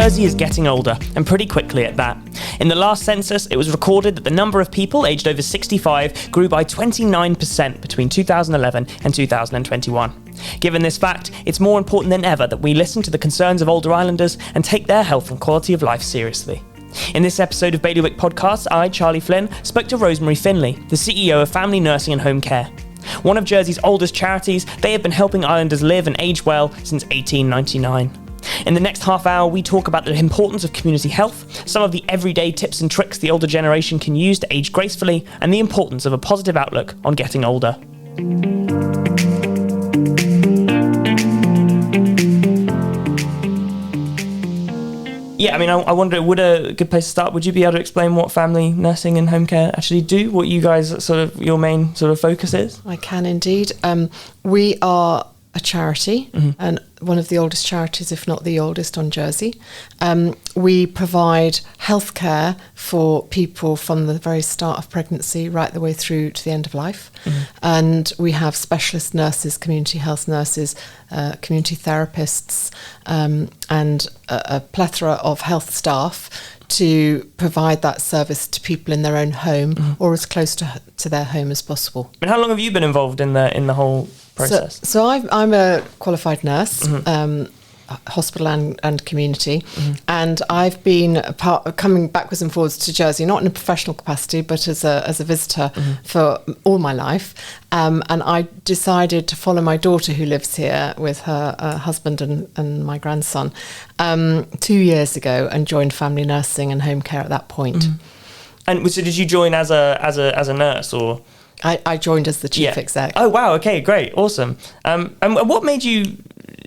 Jersey is getting older, and pretty quickly at that. In the last census, it was recorded that the number of people aged over 65 grew by 29% between 2011 and 2021. Given this fact, it's more important than ever that we listen to the concerns of older islanders and take their health and quality of life seriously. In this episode of Bailiwick Podcasts, I, Charlie Flynn, spoke to Rosemarie Finley, the CEO of Family Nursing and Home Care. One of Jersey's oldest charities, they have been helping islanders live and age well since 1899. In the next half hour, we talk about the importance of community health, some of the everyday tips and tricks the older generation can use to age gracefully, and the importance of a positive outlook on getting older. Yeah, I mean, I wonder, would a good place to start, would you be able to explain what family nursing and home care actually do, what you guys, sort of, your main sort of focus is? I can indeed. We are a charity, and one of the oldest charities, if not the oldest, on Jersey. We provide healthcare for people from the very start of pregnancy right the way through to the end of life. And we have specialist nurses, community health nurses, community therapists, and a plethora of health staff to provide that service to people in their own home or as close to their home as possible. And how long have you been involved in the whole process? So I'm a qualified nurse, hospital and community, and I've been coming backwards and forwards to Jersey, not in a professional capacity, but as a visitor for all my life. And I decided to follow my daughter, who lives here with her husband and my grandson, 2 years ago, and joined Family Nursing and Home Care at that point. And so did you join as a nurse, or? I joined as the chief exec. Oh wow! Okay, great, awesome. And what made you?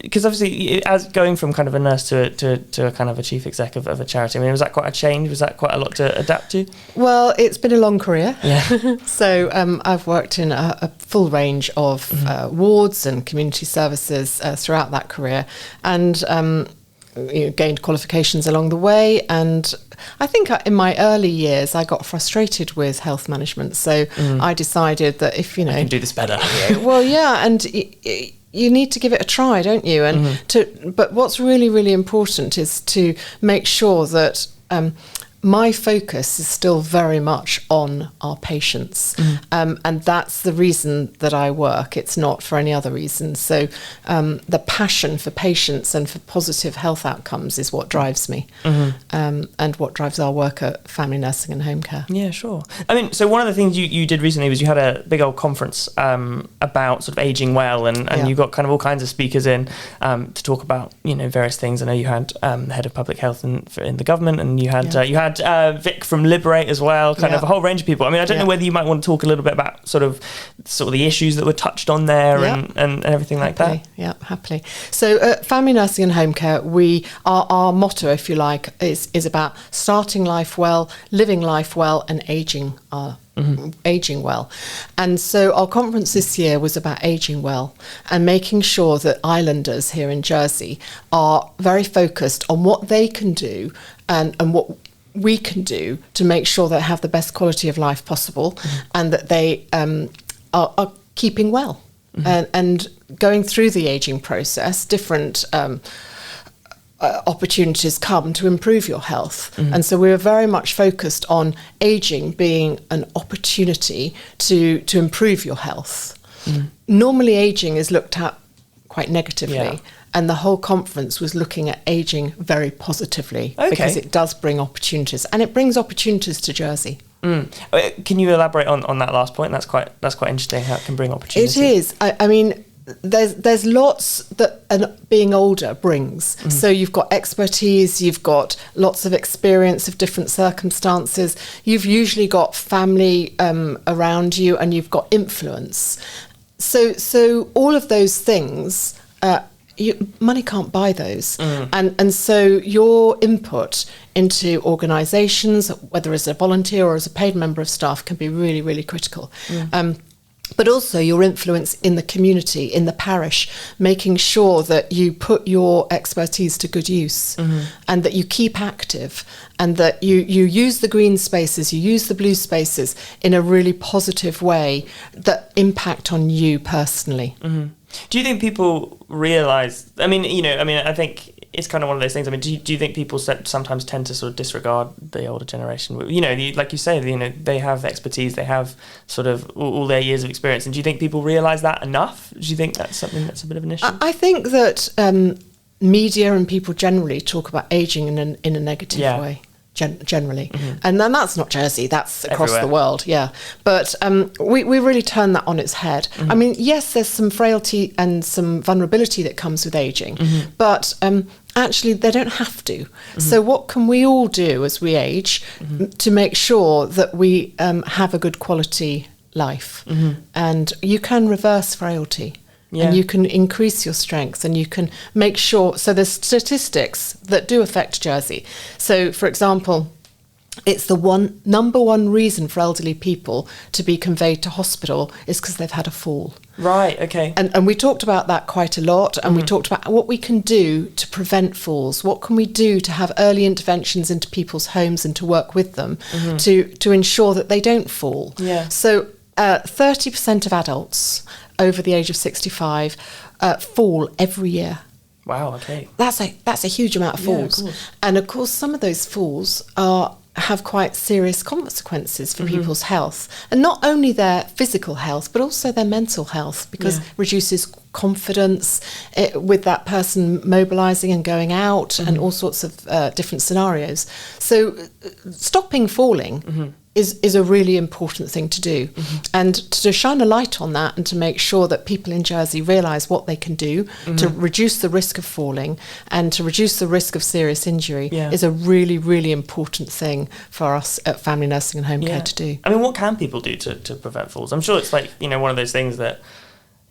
Because obviously, as going from kind of a nurse to a kind of a chief exec of a charity, I mean, was that quite a change? Was that quite a lot to adapt to? Well, it's been a long career. Yeah. So I've worked in a full range of wards and community services throughout that career, and gained qualifications along the way. And I think in my early years, I got frustrated with health management. So I decided that if, I can do this better. Well, yeah, and you need to give it a try, don't you? And but what's really, really important is to make sure that my focus is still very much on our patients. And that's the reason that I work. It's not for any other reason. So the passion for patients and for positive health outcomes is what drives me, and what drives our work at Family Nursing and Home Care. Yeah, sure. I mean, so one of the things you did recently was you had a big old conference about sort of aging well, and you got kind of all kinds of speakers in to talk about, various things. I know you had the head of public health in the government, and you had Vic from Liberate as well, kind of a whole range of people. I mean, I don't know whether you might want to talk a little bit about sort of the issues that were touched on there and everything like that. Yeah, happily. So Family Nursing and Home Care, our motto, if you like, is about starting life well, living life well, and aging well. And so our conference this year was about aging well and making sure that islanders here in Jersey are very focused on what they can do and what we can do to make sure they have the best quality of life possible, and that they are keeping well and going through the aging process. Different opportunities come to improve your health, and so we're very much focused on aging being an opportunity to improve your health. Normally, aging is looked at quite negatively. And the whole conference was looking at ageing very positively, because it does bring opportunities, and it brings opportunities to Jersey. Can you elaborate on that last point? That's quite interesting, how it can bring opportunities. It is. I mean, there's lots that being older brings. So you've got expertise, you've got lots of experience of different circumstances. You've usually got family around you, and you've got influence. So all of those things. Money can't buy those. And so your input into organisations, whether as a volunteer or as a paid member of staff, can be really, really critical. But also your influence in the community, in the parish, making sure that you put your expertise to good use, and that you keep active, and that you use the green spaces, you use the blue spaces in a really positive way that impact on you personally. Do you think people realise, I think it's kind of one of those things. I mean, do you think people sometimes tend to sort of disregard the older generation? You know, like you say, you know, they have expertise, they have sort of all their years of experience. And do you think people realise that enough? Do you think that's something that's a bit of an issue? I think that media and people generally talk about ageing in a negative way. Generally, and then that's not Jersey, that's across the world, but we really turn that on its head. I mean, yes, there's some frailty and some vulnerability that comes with aging, but actually they don't have to. So what can we all do as we age to make sure that we have a good quality life? And you can reverse frailty. And you can increase your strength, and you can make sure. So there's statistics that do affect Jersey. So, for example, it's the number one reason for elderly people to be conveyed to hospital is because they've had a fall. Right, okay. And we talked about that quite a lot, and we talked about what we can do to prevent falls. What can we do to have early interventions into people's homes and to work with them to ensure that they don't fall? Yeah. So 30% of adults over the age of 65 fall every year. Wow, okay. That's a huge amount of falls. Yeah, of course. And of course some of those falls have quite serious consequences for people's health, and not only their physical health but also their mental health, because it reduces confidence with that person mobilising and going out and all sorts of different scenarios. So stopping falling is a really important thing to do, and to shine a light on that and to make sure that people in Jersey realise what they can do to reduce the risk of falling and to reduce the risk of serious injury is a really, really important thing for us at Family Nursing and Home Care to do. I mean, what can people do to prevent falls? I'm sure it's like, you know, one of those things that,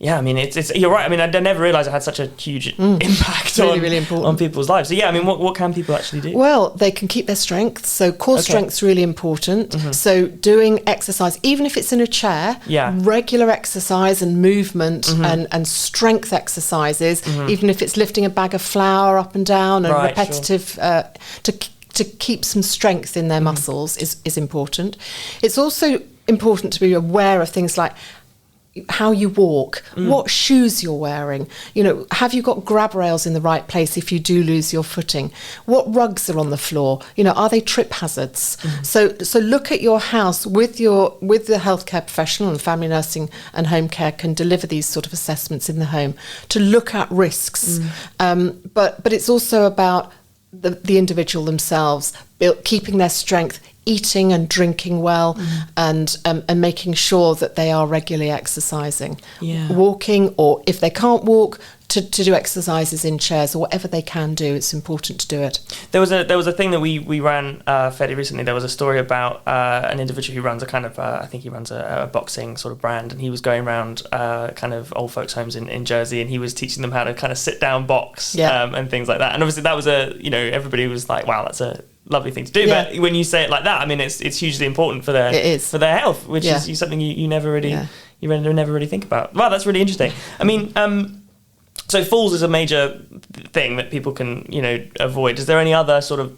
I mean, it's you're right. I mean, I never realised it had such a huge impact on people's lives. So, I mean, what can people actually do? Well, they can keep their strength. So core strength's really important. So doing exercise, even if it's in a chair, regular exercise and movement and strength exercises, even if it's lifting a bag of flour up and down and repetitive to keep some strength in their muscles is important. It's also important to be aware of things like how you walk, what shoes you're wearing, you know, have you got grab rails in the right place if you do lose your footing, what rugs are on the floor, you know, are they trip hazards? So look at your house with the healthcare professional, and Family Nursing and Home Care can deliver these sort of assessments in the home to look at risks, but it's also about the individual themselves, keeping their strength, eating and drinking well, and making sure that they are regularly exercising, walking, or if they can't walk, to do exercises in chairs or whatever they can do. It's important to do it. There was a thing that we ran fairly recently. There was a story about an individual who runs a kind of I think he runs a boxing sort of brand, and he was going around kind of old folks' homes in Jersey, and he was teaching them how to kind of sit down box and things like that. And obviously that was everybody was like, wow, that's a lovely thing to do. But when you say it like that, I mean, it's hugely important for their health, which is something you never really you never really think about. Wow, that's really interesting. I mean, so falls is a major thing that people can, you know, avoid. Is there any other sort of,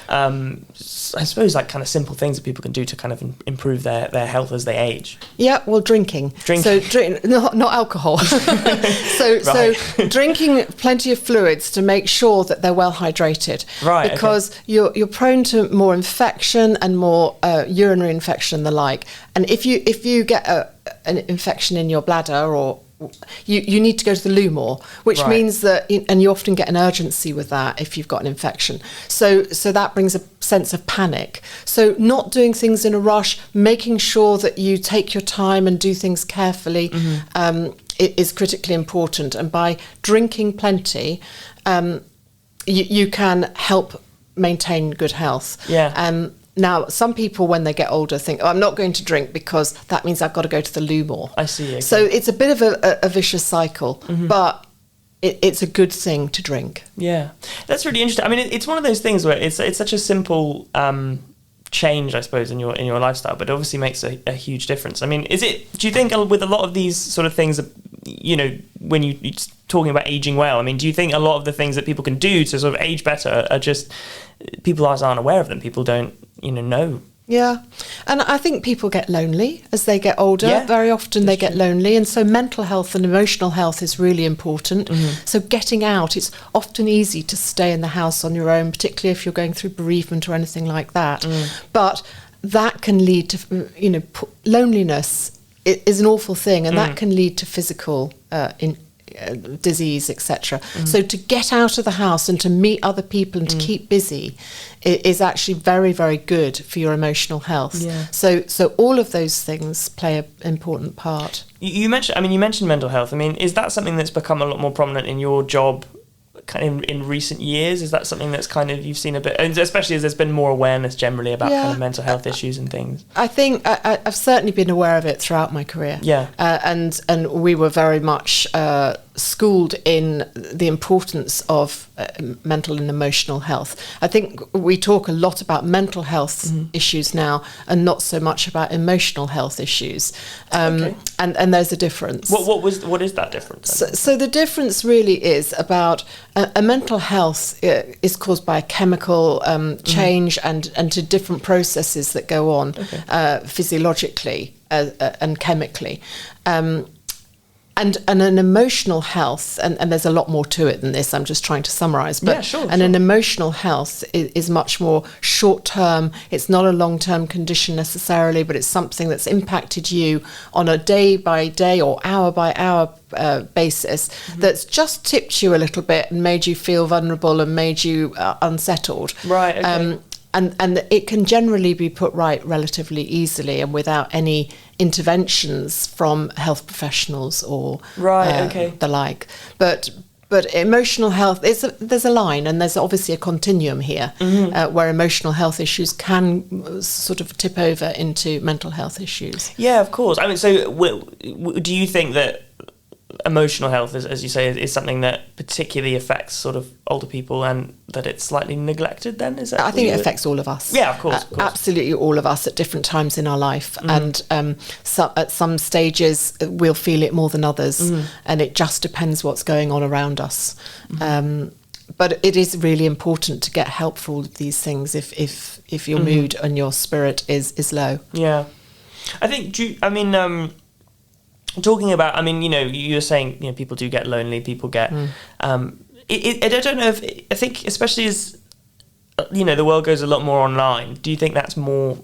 I suppose, like kind of simple things that people can do to kind of improve their health as they age? Yeah, well, drinking. So not alcohol. So drinking plenty of fluids to make sure that they're well hydrated. Right. Because you're prone to more infection and more urinary infection and the like. And if you get an infection in your bladder, or you need to go to the loo more, which means that, and you often get an urgency with that if you've got an infection. So that brings a sense of panic. So not doing things in a rush, making sure that you take your time and do things carefully, it is critically important. And by drinking plenty, you can help maintain good health. Now, some people, when they get older, think, I'm not going to drink because that means I've got to go to the loo more. I see. Okay. So it's a bit of a vicious cycle, but it's a good thing to drink. Yeah, that's really interesting. I mean, it's one of those things where it's such a simple change, I suppose, in your lifestyle, but it obviously makes a huge difference. I mean, do you think with a lot of these sort of things, you know, when you're talking about aging well, I mean, do you think a lot of the things that people can do to sort of age better are just people aren't aware of them? People don't, you know Yeah. And I think people get lonely as they get older. Yeah, Very often they get true. lonely. And so mental health and emotional health is really important. So getting out, it's often easy to stay in the house on your own, particularly if you're going through bereavement or anything like that. But that can lead to, loneliness is an awful thing, and that can lead to physical disease, etc. So to get out of the house and to meet other people and to keep busy is actually very, very good for your emotional health. Yeah. So all of those things play an important part. You mentioned mental health. I mean, is that something that's become a lot more prominent in your job kind of in recent years? Is that something that's kind of you've seen a bit, and especially as there's been more awareness generally about kind of mental health issues and things? I think I've certainly been aware of it throughout my career. Yeah. And we were very much schooled in the importance of mental and emotional health. I think we talk a lot about mental health issues now and not so much about emotional health issues. And there's a difference. What is that difference? So the difference really is about a mental health is caused by a chemical change and to different processes that go on physiologically and chemically. And an emotional health, and there's a lot more to it than this, I'm just trying to summarise. But an emotional health is much more short-term. It's not a long-term condition necessarily, but it's something that's impacted you on a day-by-day or hour-by-hour basis that's just tipped you a little bit and made you feel vulnerable and made you unsettled. Right, okay. And it can generally be put right relatively easily and without any interventions from health professionals or the like. But emotional health, there's a line, and there's obviously a continuum here where emotional health issues can sort of tip over into mental health issues. Yeah, of course. I mean, so do you think that emotional health, as you say, is something that particularly affects sort of older people, and that it's slightly neglected then? Is that? I think it affects all of us. Yeah, of course. Absolutely all of us at different times in our life. And at some stages we'll feel it more than others, and it just depends what's going on around us. But it is really important to get help for all of these things if your mood and your spirit is low. Yeah. I think, talking about, you were saying, people do get lonely, people get, I don't know I think especially as, the world goes a lot more online, do you think that's more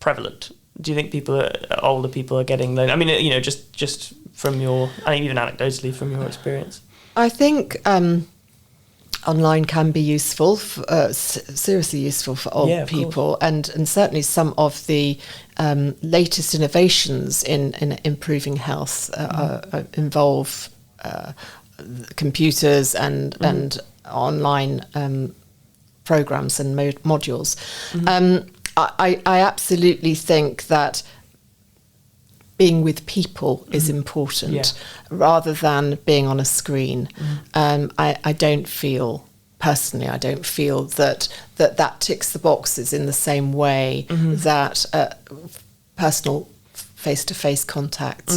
prevalent? Do you think older people are getting lonely? I mean, just from your, even anecdotally from your experience. I think online can be useful, seriously useful for old people, and certainly some of the latest innovations in improving health involve computers and online programs and modules. I absolutely think that being with people is important rather than being on a screen. I don't feel that ticks the boxes in the same way that personal face-to-face contact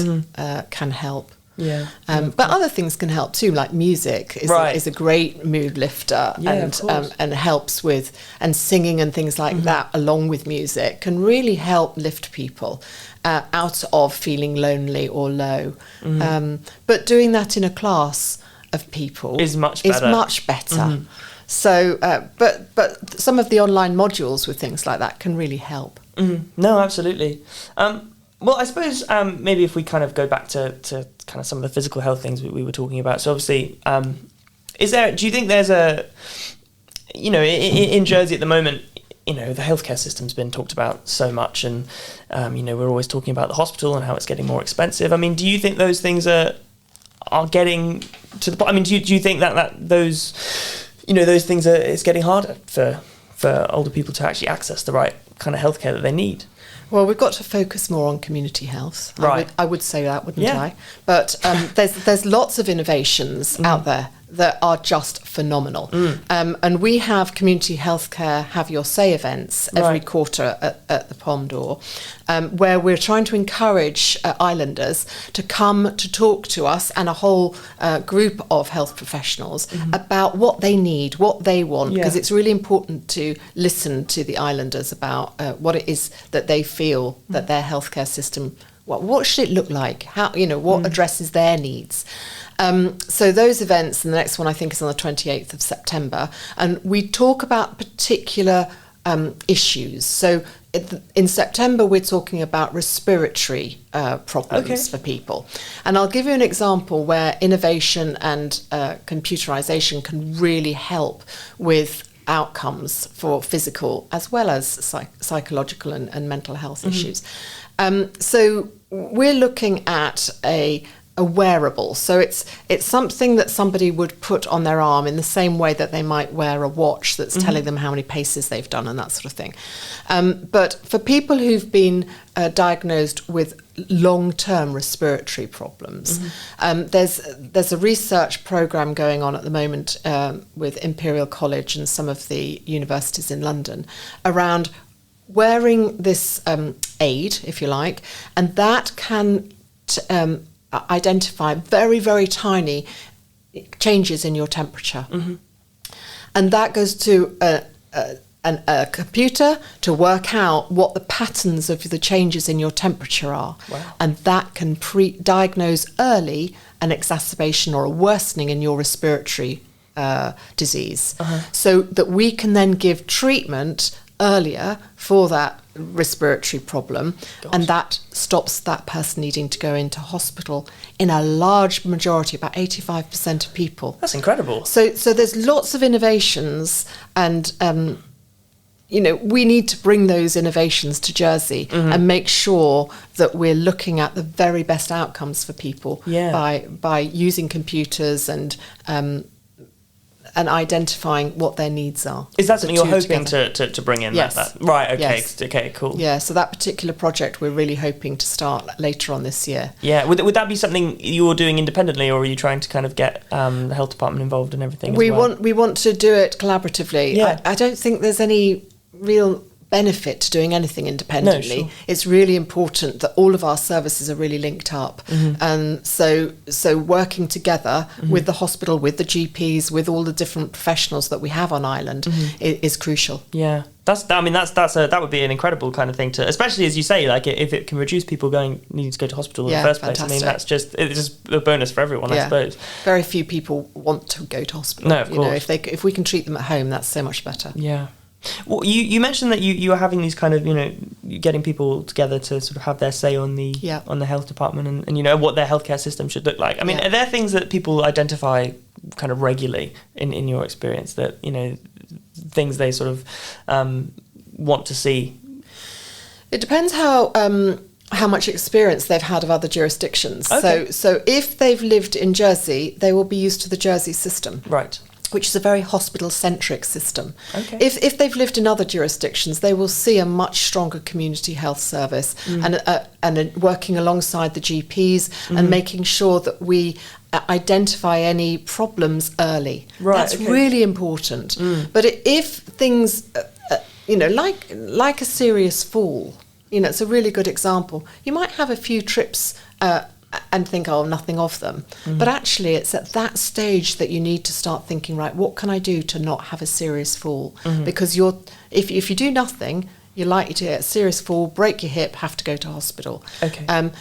can help. But other things can help too, like music is a great mood lifter, and helps with, and singing and things like that along with music can really help lift people out of feeling lonely or low. But doing that in a class of people is much better. So, but some of the online modules with things like that can really help. No, absolutely. Well, I suppose maybe if we kind of go back to kind of some of the physical health things we were talking about. So obviously, do you think there's in Jersey at the moment, the healthcare system's been talked about so much, and, we're always talking about the hospital and how it's getting more expensive. I mean, do you think those things are getting to the point? I mean, do you think that those, those things it's getting harder for older people to actually access the right kind of healthcare that they need? Well, we've got to focus more on community health. Right. I would say that, wouldn't I? But there's lots of innovations out there that are just phenomenal. And we have community healthcare Have Your Say events every quarter at the Pom d'Or, where we're trying to encourage islanders to come to talk to us and a whole group of health professionals about what they need, what they want, because it's really important to listen to the islanders about what it is that they feel that their healthcare system, what should it look like? How, what addresses their needs? So those events, and the next one I think is on the 28th of September, and we talk about particular issues. So in September, we're talking about respiratory problems for people. And I'll give you an example where innovation and computerization can really help with outcomes for physical as well as psychological and mental health issues. So we're looking at a wearable. So it's something that somebody would put on their arm in the same way that they might wear a watch that's telling them how many paces they've done and that sort of thing. But for people who've been diagnosed with long-term respiratory problems, there's a research program going on at the moment with Imperial College and some of the universities in London around wearing this aid, if you like, and that can identify very, very tiny changes in your temperature. And that goes to a computer to work out what the patterns of the changes in your temperature are. Wow. And that can diagnose early an exacerbation or a worsening in your respiratory disease, so that we can then give treatment earlier for that respiratory problem. And that stops that person needing to go into hospital in a large majority, about 85% of people. That's incredible. So there's lots of innovations, and we need to bring those innovations to Jersey and make sure that we're looking at the very best outcomes for people by using computers and identifying what their needs are. Is that something you're hoping to bring in? Yes. That? Right, okay. Yes. Okay, cool. Yeah, so that particular project we're really hoping to start later on this year. Yeah, would that be something you're doing independently, or are you trying to kind of get the health department involved in everything as well? We want to do it collaboratively. Yeah. I don't think there's any real benefit to doing anything independently. No, sure. It's really important that all of our services are really linked up, and so working together with the hospital, with the GPs, with all the different professionals that we have on island is crucial. Yeah, that would be an incredible kind of thing to, especially as you say, like if it can reduce people needing to go to hospital in the first place. I mean, it's just a bonus for everyone, I suppose. Very few people want to go to hospital. No, of course. If we can treat them at home, that's so much better. Yeah. Well, you mentioned that you are having these kind of, getting people together to sort of have their say on the health department and what their healthcare system should look like. I mean, are there things that people identify kind of regularly in your experience that, things they sort of want to see? It depends how much experience they've had of other jurisdictions. Okay. So if they've lived in Jersey, they will be used to the Jersey system. Right. Which is a very hospital-centric system. Okay. If they've lived in other jurisdictions, they will see a much stronger community health service and working alongside the GPs and making sure that we identify any problems early. Right, That's really important. But if things, like a serious fall, it's a really good example. You might have a few trips and think, nothing of them. But actually, it's at that stage that you need to start thinking, right, what can I do to not have a serious fall? Because if you do nothing, you're likely to get a serious fall, break your hip, have to go to hospital. Okay. And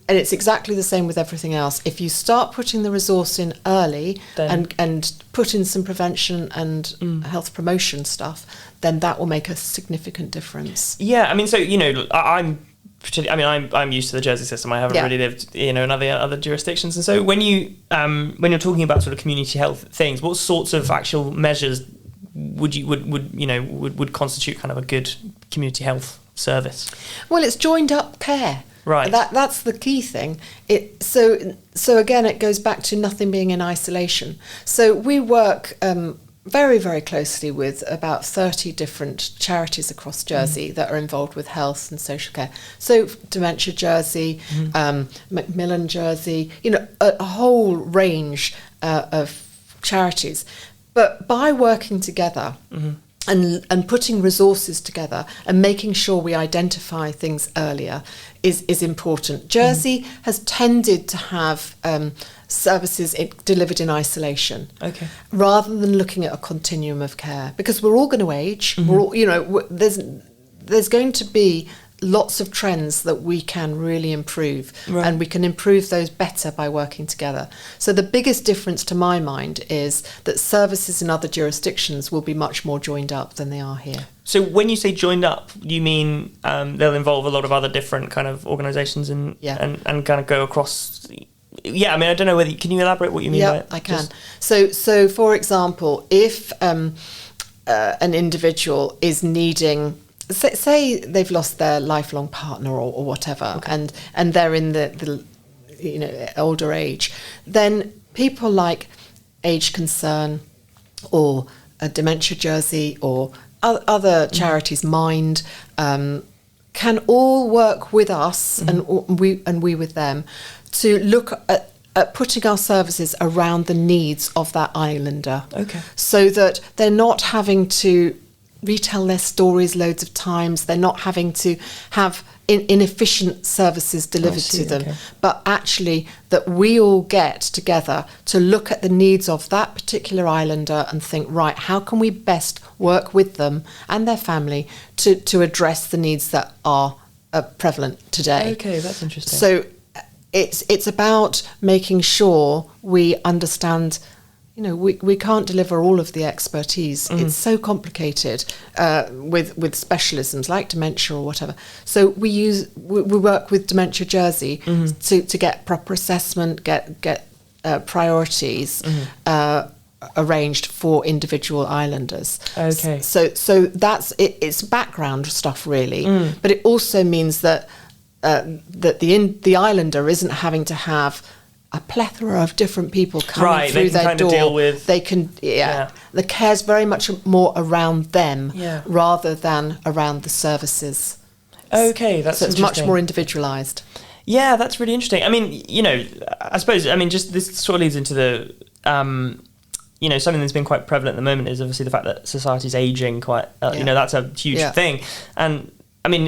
it's exactly the same with everything else. If you start putting the resource in early and put in some prevention and health promotion stuff, then that will make a significant difference. Yeah, I mean, so, I'm used to the Jersey system. I haven't really lived, in other jurisdictions. And so when you're talking about sort of community health things, what sorts of actual measures would constitute kind of a good community health service? Well, it's joined up care. Right. That's the key thing. So again, it goes back to nothing being in isolation. So we work very, very closely with about 30 different charities across Jersey that are involved with health and social care. So Dementia Jersey, Macmillan Jersey, a whole range of charities. But by working together and putting resources together and making sure we identify things earlier is important. Jersey has tended to have services delivered in isolation, rather than looking at a continuum of care, because we're all going to age. We're all, there's going to be lots of trends that we can really improve, and we can improve those better by working together. So the biggest difference to my mind is that services in other jurisdictions will be much more joined up than they are here. So when you say joined up, you mean they'll involve a lot of other different kind of organisations and kind of go across. Yeah, I mean, I don't know whether can you elaborate what you mean by it? I can. So for example, if an individual is needing, say they've lost their lifelong partner or whatever, and they're in the older age, then people like Age Concern or Dementia Jersey or other charities, Mind, can all work with us and we with them to look at putting our services around the needs of that islander, so that they're not having to retell their stories loads of times, they're not having to have inefficient services delivered to them, but actually that we all get together to look at the needs of that particular islander and think, right, how can we best work with them and their family to address the needs that are prevalent today. Okay, that's interesting. So it's about making sure we understand. We can't deliver all of the expertise. It's so complicated with specialisms like dementia or whatever. So we work with Dementia Jersey to get proper assessment, get priorities arranged for individual islanders. Okay. So that's it. It's background stuff really, but it also means that the islander isn't having to have a plethora of different people coming through their door. Deal with, they can, the care's very much more around them rather than around the services. Okay, that's so it's much more individualised. Yeah, that's really interesting. I mean, I suppose, just this sort of leads into the, something that's been quite prevalent at the moment is obviously the fact that society's ageing quite, that's a huge thing. And I mean,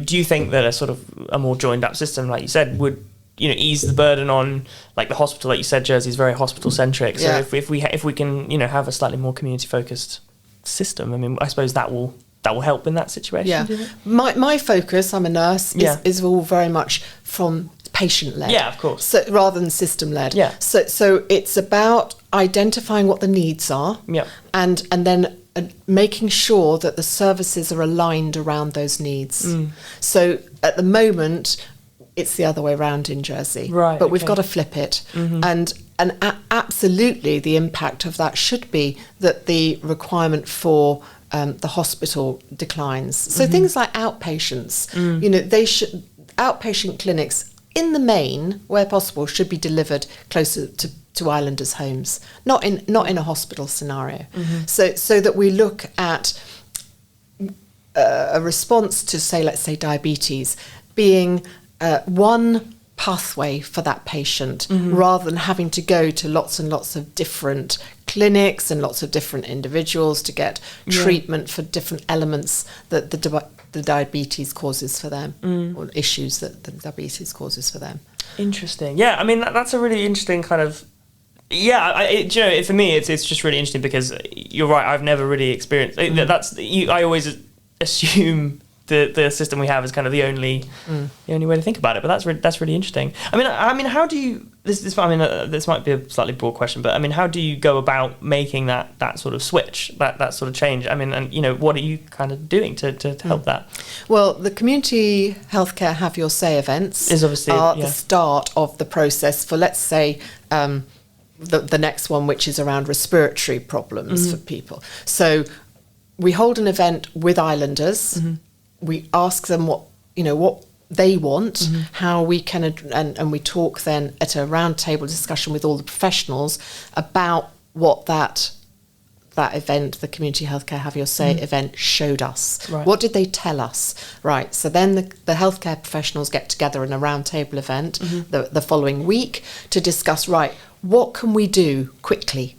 do you think that a sort of a more joined up system, like you said, would ease the burden on like the hospital? Like you said, Jersey is very hospital centric. So if we can have a slightly more community focused system, I mean, I suppose that will help in that situation. Yeah, my focus, I'm a nurse, is all very much from patient led. Yeah, of course. So rather than system led. Yeah. So it's about identifying what the needs are. Yeah. And then making sure that the services are aligned around those needs. So at the moment, it's the other way around in Jersey, but we've got to flip it. And absolutely the impact of that should be that the requirement for the hospital declines. So things like outpatients, outpatient clinics in the main, where possible, should be delivered closer to islanders' homes, not in a hospital scenario. So that we look at a response to, let's say diabetes being one pathway for that patient, rather than having to go to lots and lots of different clinics and lots of different individuals to get treatment for different elements that the diabetes causes for them, or issues that the diabetes causes for them. Interesting. Yeah, I mean, that's a really interesting kind of... for me, it's just really interesting because you're right, I've never really experienced... I always assume the system we have is kind of the only way to think about it, but that's really interesting. I mean, how do you this might be a slightly broad question, but I mean, how do you go about making that sort of switch, that sort of change? I mean, and what are you kind of doing to help that? Well, the community healthcare Have Your Say events is obviously the start of the process for, let's say, the next one, which is around respiratory problems for people. So we hold an event with islanders. We ask them what they want, how we can, and we talk then at a round table discussion with all the professionals about what that that event, the Community Healthcare Have Your Say event, showed us? Right. What did they tell us? Right, so then the healthcare professionals get together in a roundtable event the following week to discuss, right, what can we do quickly?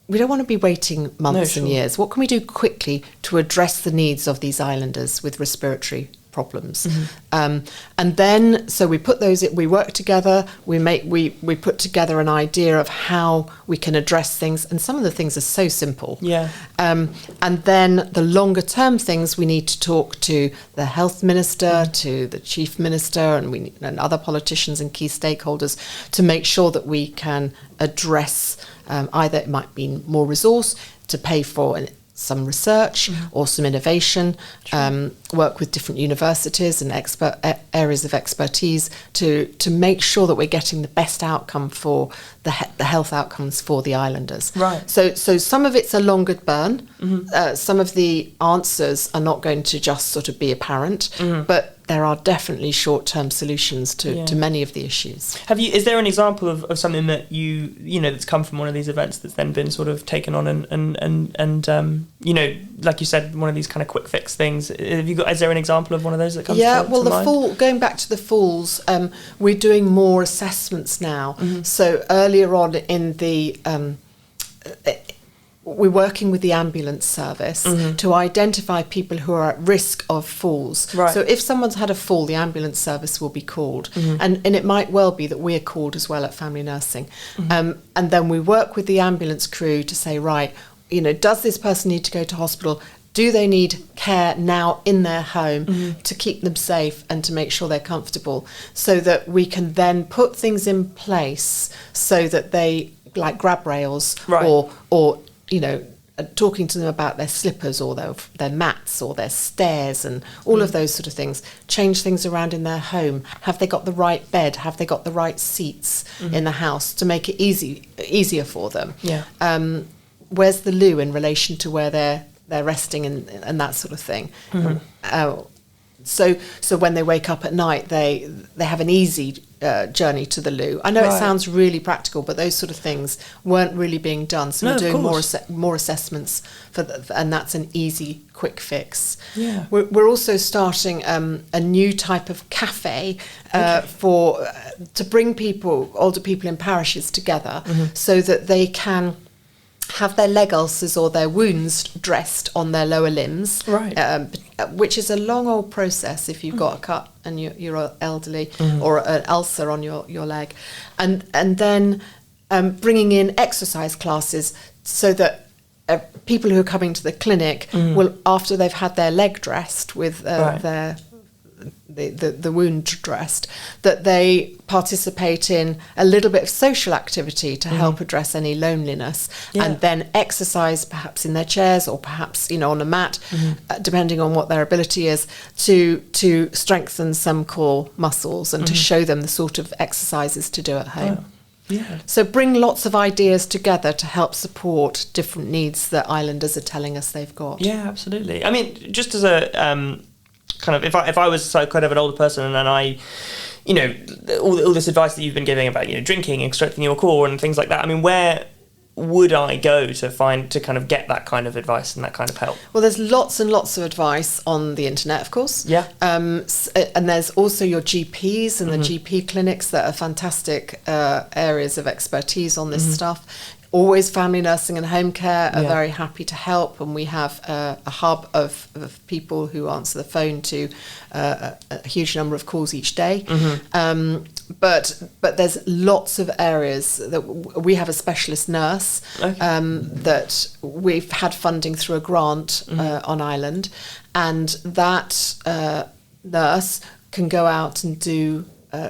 We don't want to be waiting months and years. What can we do quickly to address the needs of these islanders with respiratory problems? And then, so we work together, we put together an idea of how we can address things, and some of the things are so simple. And then the longer term things, we need to talk to the health minister, to the chief minister, and other politicians and key stakeholders to make sure that we can address either it might be more resource to pay for some research or some innovation, work with different universities and areas of expertise to make sure that we're getting the best outcome for the health outcomes for the islanders. Right. So some of it's a longer burn. Some of the answers are not going to just sort of be apparent, but there are definitely short-term solutions to many of the issues. Is there an example of something that you know that's come from one of these events that's then been sort of taken on and you know, like you said, one of these kind of quick fix things? Is there an example of one of those that comes to mind? Going back to the falls, we're doing more assessments now. So earlier on in the we're working with the ambulance service to identify people who are at risk of falls. Right. So if someone's had a fall, the ambulance service will be called. And it might well be that we're called as well at family nursing. And then we work with the ambulance crew to say, right, you know, does this person need to go to hospital? Do they need care now in their home to keep them safe and to make sure they're comfortable, so that we can then put things in place so that they, like grab rails, or you know, talking to them about their slippers or their mats or their stairs and all of those sort of things, change things around in their home. Have they got the right bed? Have they got the right seats in the house to make it easier for them? Where's the loo in relation to where they're resting and that sort of thing? So when they wake up at night, they have an easy journey to the loo. I know it sounds really practical, but those sort of things weren't really being done. So we're doing more assessments and that's an easy, quick fix. We're also starting a new type of cafe to bring older people in parishes together, so that they can have their leg ulcers or their wounds dressed on their lower limbs, which is a long old process if you've got a cut and you're elderly, or an ulcer on your leg, and then bringing in exercise classes so that people who are coming to the clinic will, after they've had their leg dressed with the wound dressed, that they participate in a little bit of social activity to help address any loneliness, and then exercise perhaps in their chairs or perhaps, you know, on a mat, depending on what their ability is, to strengthen some core muscles and to show them the sort of exercises to do at home. So bring lots of ideas together to help support different needs that islanders are telling us they've got. Yeah, absolutely. I mean, just as a kind of, if I was kind of an older person and then I, you know, all this advice that you've been giving about, you know, drinking and strengthening your core and things like that, I mean, where would I go to kind of get that kind of advice and that kind of help? Well, there's lots and lots of advice on the internet, of course. And there's also your GPs and the GP clinics that are fantastic areas of expertise on this stuff. Always Family Nursing and Home Care are very happy to help, and we have a hub of people who answer the phone to a huge number of calls each day. But there's lots of areas that we have a specialist nurse that we've had funding through a grant on island, and that nurse can go out and do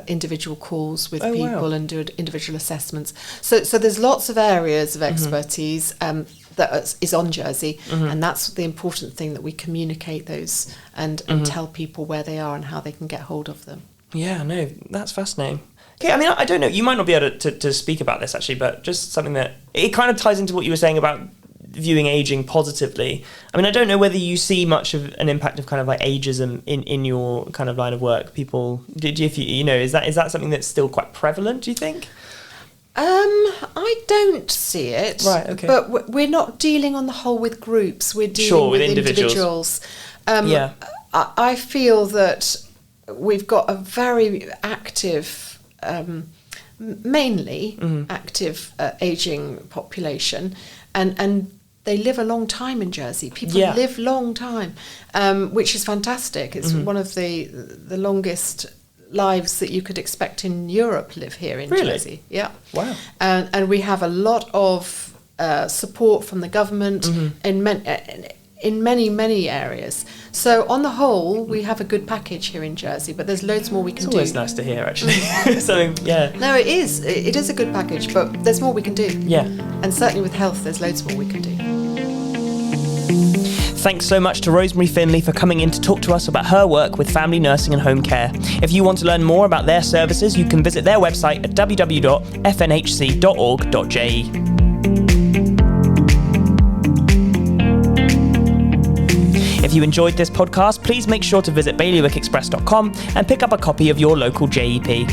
individual calls with people and do individual assessments. So there's lots of areas of expertise that is on Jersey, and that's the important thing, that we communicate those and tell people where they are and how they can get hold of them. Yeah, no, that's fascinating. Okay, I mean, I don't know, you might not be able to speak about this actually, but just something that, it kind of ties into what you were saying about viewing aging positively. I mean, I don't know whether you see much of an impact of kind of like ageism in your kind of line of work. People, is that something that's still quite prevalent, do you think? I don't see it. Right, okay. But we're not dealing on the whole with groups. We're dealing with individuals. I feel that we've got a very active, mainly active ageing population, and they live a long time in Jersey. People live long time, which is fantastic. It's one of the longest lives that you could expect in Europe live here in Jersey. Yeah. Wow. And we have a lot of support from the government in many areas. So on the whole, we have a good package here in Jersey, but there's loads more we can do. It's always nice to hear, actually. No, it is. It is a good package, but there's more we can do. Yeah. And certainly with health, there's loads more we can do. Thanks so much to Rosemarie Finley for coming in to talk to us about her work with family nursing and home care. If you want to learn more about their services, you can visit their website at www.fnhc.org.je. If you enjoyed this podcast, please make sure to visit bailiwickexpress.com and pick up a copy of your local JEP.